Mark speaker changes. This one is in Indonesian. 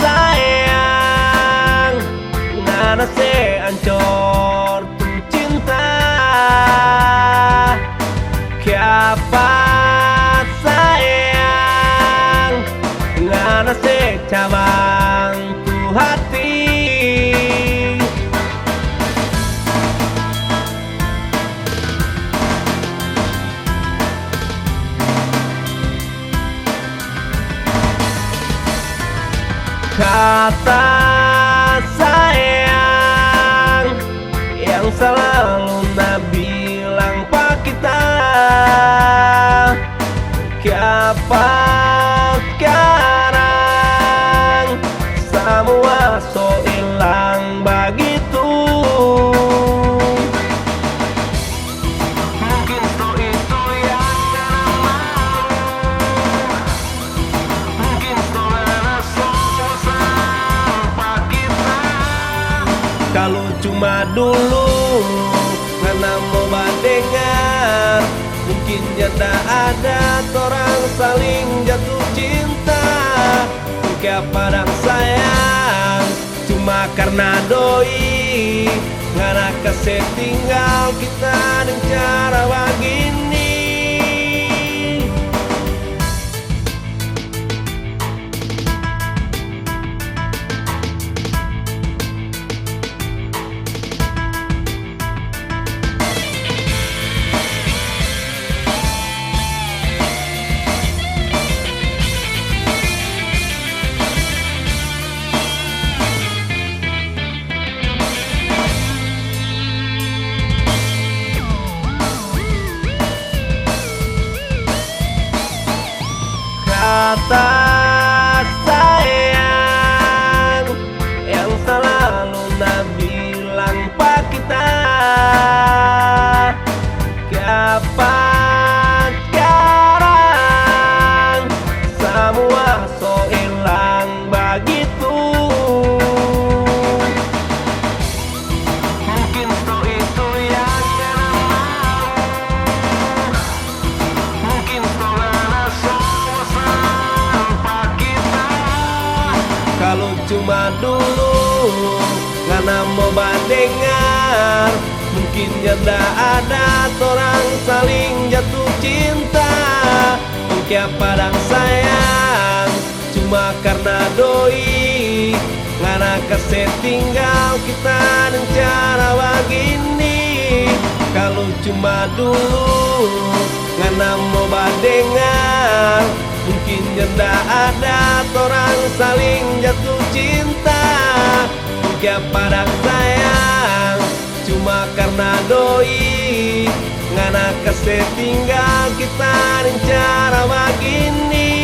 Speaker 1: sayang ngana se ancor tu cinta Kiapa sayang ngana se cabang tu hati kata sayang yang selalu bilang pak kita Kiapa sekarang semua so hilang begitu. Mungkin so itu yang gak mau, mungkin so rasa sampai kita. Kalau cuma dulu karena mau dengar, mungkin janda ada orang saling jatuh cinta. Kepada sayang cuma karena doi ngana kasih tinggal kita dengan cara begini. Kata sayang yang selalu bilang pak kita Kiapa sekarang semua so hilang begitu. Mungkin so itu yang gak mau, mungkin so rasa kalau cuma dulu karena mau dengar, mungkin janda ada orang saling jatuh cinta. Mungkin padang sayang cuma karena doi karena kasih tinggal kita dengan cara begini. Kalau cuma dulu karena mau dengar, mungkin janda ada orang saling jatuh cinta. Mungkin pada sayang cuma karena doi ngana kasih tinggal kita dengan cara begini.